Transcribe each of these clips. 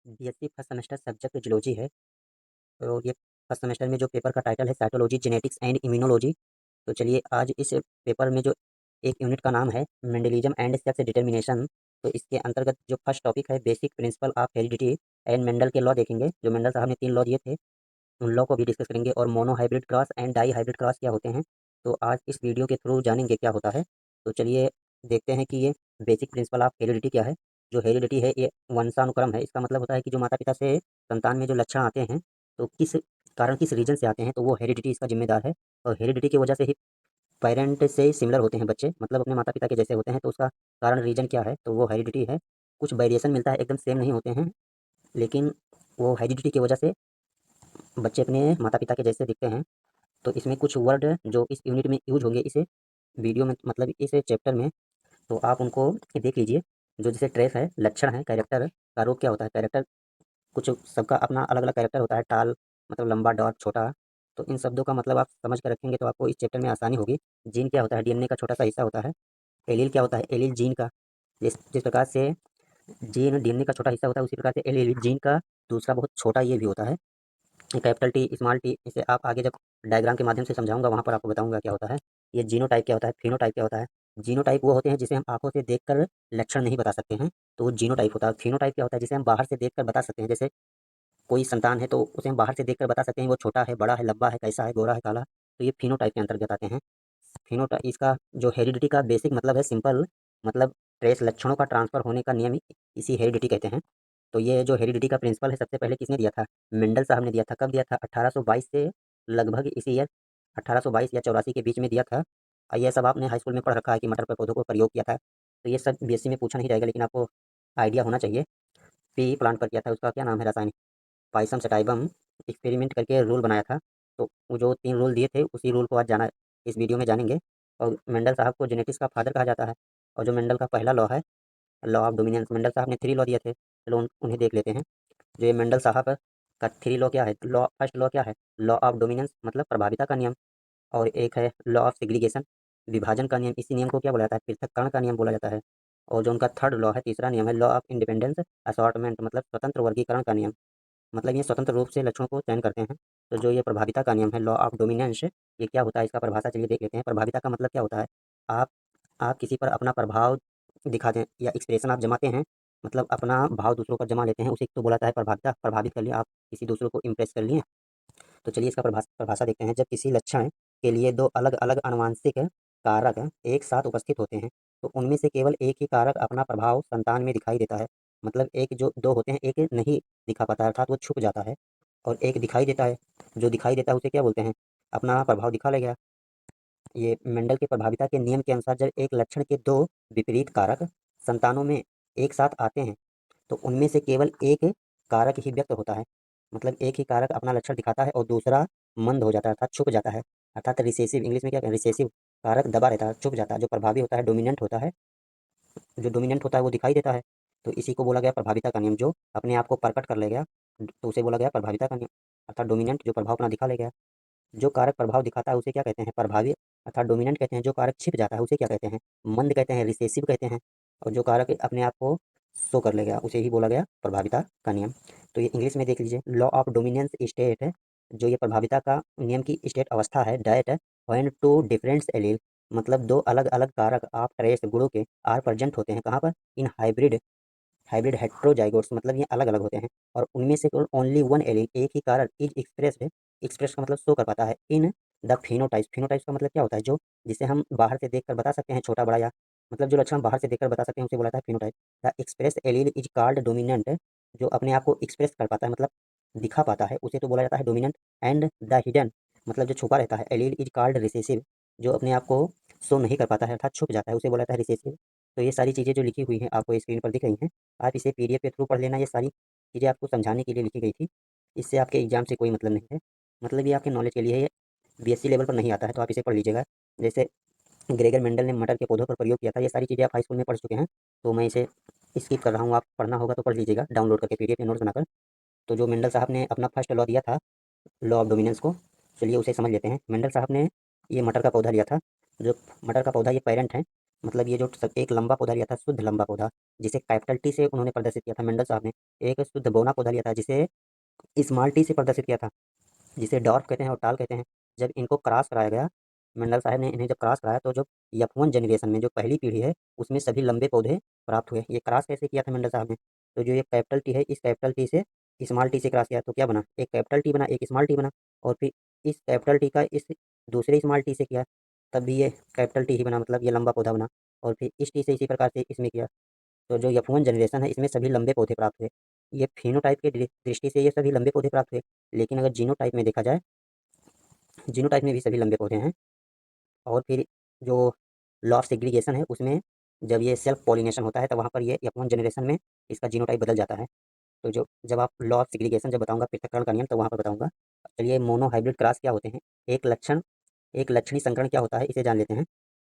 BSc first semester subject zoology है। और ये फर्स्ट सेमेस्टर में जो पेपर का टाइटल है साइटोलॉजी जेनेटिक्स एंड इम्यूनोलॉजी। तो चलिए आज इस पेपर में जो एक यूनिट का नाम है मेंडलिज्म एंड सेक्स डिटर्मिनेशन। तो इसके अंतर्गत जो फर्स्ट टॉपिक है basic principle of heredity and Mendel के लॉ देखेंगे। जो मेंडल साहब ने 3 लॉ दिए थे उन लॉ को भी डिस्कस करेंगे और mono hybrid cross and di hybrid cross क्या होते हैं। तो आज इस वीडियो के थ्रू जानेंगे क्या होता है। तो चलिए देखते हैं कि ये बेसिक प्रिंसिपल ऑफ हेरिडिटी क्या है। जो हेरिडिटी है ये वंशानुक्रम है। इसका मतलब होता है कि जो माता पिता से संतान में जो लक्षण आते हैं तो किस कारण किस रीजन से आते हैं तो वो हेरिडिटी इसका जिम्मेदार है। और हेरिडिटी की वजह से ही पेरेंट से सिमिलर होते हैं बच्चे, मतलब अपने माता पिता के जैसे होते हैं। तो उसका कारण रीजन क्या है तो वो हेरिडिटी है। कुछ वेरिएशन मिलता है, एकदम सेम नहीं होते हैं, लेकिन वो हेरिडिटी की वजह से बच्चे अपने माता पिता के जैसे दिखते हैं। तो इसमें कुछ वर्ड जो इस यूनिट में यूज होंगे इस वीडियो में, मतलब इस चैप्टर में, तो आप उनको देख लीजिए। जो जैसे ट्रेस है, लक्षण है, कैरेक्टर का रूप क्या होता है। कैरेक्टर कुछ सबका अपना अलग अलग कैरेक्टर होता है। टाल मतलब लंबा, डॉट छोटा। तो इन शब्दों का मतलब आप समझ कर रखेंगे तो आपको इस चैप्टर में आसानी होगी। जीन क्या होता है, डीएनए का छोटा सा हिस्सा होता है। एलील क्या होता है, एलील जीन का, जिस जिस प्रकार से जीन डीएनए का छोटा हिस्सा होता है उसी प्रकार से एलील जीन का दूसरा बहुत छोटा ये भी होता है। कैपिटल टी, स्मॉल टी, इसे आप आगे जब डायग्राम के माध्यम से समझाऊंगा वहाँ पर आपको बताऊंगा क्या होता है। ये जीनोटाइप क्या होता है, फिनोटाइप क्या होता है। जीनोटाइप वो होते हैं जिसे हम आंखों से देखकर लक्षण नहीं बता सकते हैं, तो वो जीनोटाइप होता है। फिनोटाइप क्या होता है, जिसे हम बाहर से देखकर बता सकते हैं। जैसे कोई संतान है तो उसे हम बाहर से देखकर बता सकते हैं वो छोटा है, बड़ा है, लंबा है, कैसा है, गोरा है, काला। तो ये फिनोटाइप के अंतर्गत आते हैं। फिनोटाइप इसका जो हेरिडिटी का बेसिक मतलब है सिंपल, मतलब ट्रेस लक्षणों का ट्रांसफर होने का नियम इसी हेरिडिटी कहते हैं। तो ये जो हेरिडिटी का प्रिंसिपल है सबसे पहले किसने दिया था, मेंडल साहब ने दिया था। कब दिया था, 1822 से लगभग इसी ईयर 1822 या 84 के बीच में दिया था। ये सब आपने हाई स्कूल में पढ़ रखा है कि मटर पर पौधों को प्रयोग किया था। तो ये सब बीएससी में पूछा नहीं जाएगा, लेकिन आपको आइडिया होना चाहिए। पी प्लांट पर किया था, उसका क्या नाम है, रासायनिक पाइसम सटाइबम एक्सपेरिमेंट करके रूल बनाया था। तो वो जो 3 रूल दिए थे उसी रूल को आज जाना इस वीडियो में जानेंगे। और मेंडल साहब को जेनेटिक्स का फादर कहा जाता है। और जो मेंडल का पहला लॉ है, लॉ ऑफ डोमिनेंस, मेंडल साहब ने 3 लॉ दिए थे। चलो उन्हें देख लेते हैं। जो ये मेंडल साहब का 3 लॉ क्या है, लॉ फर्स्ट लॉ क्या है, लॉ ऑफ डोमिनेंस मतलब प्रभाविता का नियम। और एक है लॉ ऑफ सेग्रीगेशन, विभाजन का नियम। इसी नियम को क्या बोला जाता है, पृथक्करण का नियम बोला जाता है। और जो उनका थर्ड लॉ है, तीसरा नियम है लॉ ऑफ इंडिपेंडेंस असॉर्टमेंट, मतलब स्वतंत्र वर्गीकरण का नियम। मतलब ये स्वतंत्र रूप से लक्षणों को चयन करते हैं। तो जो ये प्रभाविता का नियम है लॉ ऑफ डोमिनेंस, ये क्या होता है, इसका परिभाषा चलिए देख लेते हैं। प्रभाविता का मतलब क्या होता है, आप आप किसी पर अपना प्रभाव दिखाते हैं या एक्सप्रेशन आप जमाते हैं, मतलब अपना भाव दूसरों पर जमा लेते हैं, उसे तो बोला जाता है प्रभाविता। प्रभावित कर लिया, आप किसी दूसरों को इम्प्रेस कर लिए। तो चलिए इसका परिभाषा देखते हैं। जब किसी लक्षण के लिए 2 अलग अलग आनुवंशिक कारक एक साथ उपस्थित होते हैं तो उनमें से केवल एक ही कारक अपना प्रभाव संतान में दिखाई देता है। मतलब एक जो 2 होते हैं, एक नहीं दिखा पाता है, अर्थात वो छुप जाता है, और एक दिखाई देता है। जो दिखाई देता है उसे क्या बोलते हैं, अपना प्रभाव दिखा ले गया। ये मेंडल के प्रभाविता के नियम के अनुसार जब एक लक्षण के 2 विपरीत कारक संतानों में एक साथ आते हैं तो उनमें से केवल एक कारक ही व्यक्त होता है। मतलब एक ही कारक अपना लक्षण दिखाता है और दूसरा मंद हो जाता है, अर्थात छुप जाता है। अर्थात रिसेसिव, इंग्लिश में क्या कहते हैं, रिसेसिव कारक दबा रहता है, छुप जाता है। जो प्रभावी होता है डोमिनेंट होता है, जो डोमिनेंट होता है वो दिखाई देता है। तो इसी को बोला गया प्रभाविता का नियम। जो अपने आप को प्रकट कर ले गया तो उसे बोला गया प्रभाविता का नियम, अर्थात डोमिनेंट जो प्रभाव अपना दिखा ले गया। जो कारक प्रभाव दिखाता है उसे क्या कहते हैं, प्रभावी, अर्थात डोमिनेंट कहते हैं। जो कारक छिप जाता है उसे क्या कहते हैं, मंद कहते हैं, रिसेसिव कहते हैं। और जो कारक अपने आप को शो कर ले गया उसे ही बोला गया प्रभाविता का नियम। तो ये इंग्लिश में देख लीजिए, लॉ ऑफ डोमिनेंस स्टेट है। जो ये प्रभाविता का नियम की स्टेट अवस्था है, डायट व्हेन टू डिफरेंट एलील, मतलब 2 अलग अलग कारक आप ट्रेस गुणों के आर प्रेजेंट होते हैं, कहाँ पर, इन हाइब्रिड, हाइब्रिड हेट्रोजाइगोट्स, मतलब ये अलग अलग होते हैं। और उनमें से केवल ओनली वन एलील, एक ही कारक इज एक्सप्रेस्ड, एक्सप्रेस का मतलब शो कर पाता है, इन द फिनोटाइप्स। फिनोटाइप्स का मतलब क्या होता है, जो जिसे हम बाहर से देखकर बता सकते हैं छोटा बड़ा, या मतलब जो लक्षण हम बाहर से देखकर बता सकते हैं उसे बोला जाता है phenotype. The express allele is called dominant, जो अपने आप को एक्सप्रेस कर पाता है, मतलब दिखा पाता है, उसे तो बोला जाता है डोमिनेंट। एंड द हिडन, मतलब जो छुपा रहता है, एलील इज कॉल्ड रिसेसिव, जो अपने आप को शो नहीं कर पाता है अर्थात छुप जाता है, उसे बोला जाता है रिसेसिव। तो ये सारी चीज़ें जो लिखी हुई हैं आपको स्क्रीन पर दिख रही हैं, आप इसे पीडीएफ के थ्रू पढ़ लेना। ये सारी चीज़ें आपको समझाने के लिए लिखी गई थी, इससे आपके एग्जाम से कोई मतलब नहीं है। मतलब ये आपके नॉलेज के लिए है, ये बीएससी लेवल पर नहीं आता है तो आप इसे पढ़ लीजिएगा। जैसे ग्रेगर मेंडल ने मटर के पौधों पर प्रयोग किया था, ये सारी चीज़ें आप हाई स्कूल में पढ़ चुके हैं, तो मैं इसे स्किप कर रहा हूँ। आप पढ़ना होगा तो पढ़ लीजिएगा डाउनलोड करके पीडीएफ या नोट्स बनाकर। तो जो मेंडल साहब ने अपना फर्स्ट लॉ दिया था, लॉ ऑफ डोमिनेंस को, चलिए उसे समझ लेते हैं। मेंडल साहब ने ये मटर का पौधा लिया था। जो मटर का पौधा ये पेरेंट है, मतलब ये जो एक लंबा पौधा लिया था, शुद्ध लंबा पौधा, जिसे कैपिटल टी से उन्होंने प्रदर्शित किया था मेंडल साहब ने। एक शुद्ध बौना पौधा लिया था, जिसे स्मॉल टी से प्रदर्शित किया था, जिसे डॉर्फ कहते हैं और टाल कहते हैं। जब इनको क्रॉस कराया गया, मंडल साहब ने इन्हें जब क्रॉस कराया, तो जो F1 जनरेशन में जो पहली पीढ़ी है, उसमें सभी लंबे पौधे प्राप्त हुए। ये क्रॉस कैसे किया था मंडल साहब ने? तो जो ये कैपिटल टी है, इस कैपिटल टी से स्मॉल टी से क्रॉस किया, तो क्या बना? एक कैपिटल टी बना, एक स्मॉल टी बना। और फिर इस कैपिटल टी का इस दूसरे स्मॉल टी से किया, तब भी ये कैपिटल टी ही बना, मतलब ये लंबा पौधा बना। और फिर इस टी से इसी प्रकार से इसमें किया, तो जो F1 जनरेशन है, इसमें सभी लंबे पौधे प्राप्त हुए। ये फिनोटाइप की दृष्टि से ये सभी लंबे पौधे प्राप्त हुए। लेकिन अगर जीनोटाइप में देखा जाए, जीनोटाइप में भी सभी लंबे पौधे हैं। और फिर जो लॉ ऑफ सेग्रीगेशन है, उसमें जब ये सेल्फ पॉलिनेशन होता है, तो वहाँ पर ये F1 जनरेशन में इसका जीनोटाइप बदल जाता है। तो जो जब आप लॉ ऑफ सेग्रीगेशन जब बताऊंगा, पृथक्करण का नियम, तो वहाँ पर बताऊंगा। चलिए, मोनोहाइब्रिड क्रॉस क्या होते हैं, एक लक्षणी संकरण क्या होता है, इसे जान लेते हैं।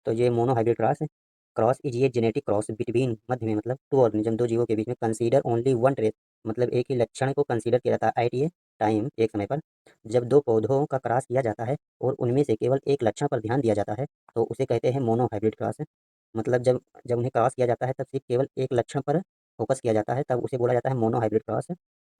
तो ये मोनोहाइब्रिड क्रॉस है। क्रॉस इज ये जेनेटिक क्रॉस बिटवीन, मध्य में, मतलब टू ऑर्गेनिज्म, दो जीवों के बीच में, कंसीडर ओनली वन ट्रेस, मतलब एक ही लक्षण को कंसीडर किया जाता है एट ये टाइम, एक समय पर। जब दो पौधों का क्रॉस किया जाता है और उनमें से केवल एक लक्षण पर ध्यान दिया जाता है, तो उसे कहते हैं मोनोहाइब्रिड क्रॉस। मतलब जब जब उन्हें क्रॉस किया जाता है, तब सिर्फ केवल एक लक्षण पर फोकस किया जाता है, तब उसे बोला जाता है मोनोहाइब्रिड क्रॉस।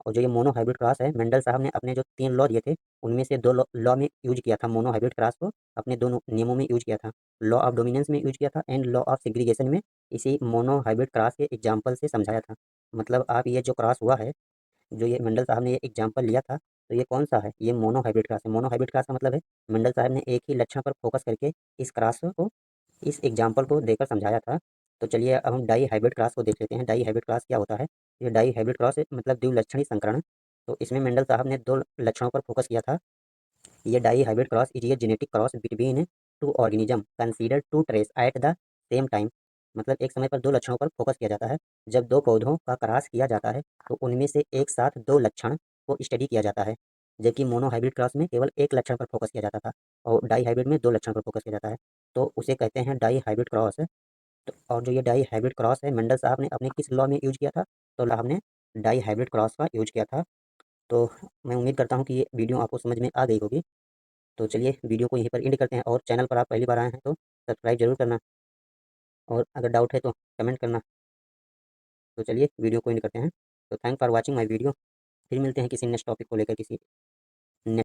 और जो ये मोनोहाइब्रिड क्रॉस है, मेंडल साहब ने अपने जो 3 लॉ दिए थे, उनमें से 2 लॉ में यूज किया था मोनोहाइब्रिड क्रॉस को, अपने दोनों नियमों में यूज किया था। लॉ ऑफ डोमिनेंस में यूज किया था, एंड लॉ ऑफ सेग्रीगेशन में इसी मोनोहाइब्रिड क्रॉस के एग्जाम्पल से समझाया था। मतलब आप ये जो क्रॉस हुआ है, जो ये मंडल साहब ने ये एग्जाम्पल लिया था, तो ये कौन सा है? ये मोनोहाइब्रिड क्रॉस है। मोनोहाइब्रिड क्रॉस का मतलब है, मंडल साहब ने एक ही लक्षण पर फोकस करके इस क्रॉस को, इस एग्जाम्पल को देकर समझाया था। तो चलिए, अब हम डाई हाइब्रिड क्रॉस को देख लेते हैं। डाई हाइब्रिड क्रॉस क्या होता है? ये डाई हाइब्रिड क्रॉस मतलब द्विलक्षणी संकरण। तो इसमें मेंडल साहब ने 2 लक्षणों पर फोकस किया था। ये डाई हाइब्रिड क्रॉस इज ये genetic cross between two organism consider to trace at the same time. मतलब एक समय पर 2 लक्षणों पर फोकस किया जाता है। जब दो पौधों का क्रॉस किया जाता है, तो उनमें से एक साथ 2 लक्षण को स्टडी किया जाता है। जबकि मोनोहाइब्रिड क्रॉस में केवल एक लक्षण पर फोकस किया जाता था, और डाई हाइब्रिड में 2 लक्षण पर फोकस किया जाता है। तो उसे कहते हैं डाई हाइब्रिड क्रॉस। तो और जो ये डाई हाइब्रिड क्रॉस है, मेंडल साहब ने अपने किस लॉ में यूज किया था? तो साहब ने डाई हाइब्रिड क्रॉस का यूज किया था। तो मैं उम्मीद करता हूँ कि ये वीडियो आपको समझ में आ गई होगी। तो चलिए, वीडियो को यहीं पर एंड करते हैं, और चैनल पर आप पहली बार आए हैं तो सब्सक्राइब जरूर करना, और अगर डाउट है तो कमेंट करना। तो चलिए, वीडियो को एंड करते हैं। तो thank for watching my video. फिर मिलते हैं किसी नेक्स्ट टॉपिक को लेकर, किसी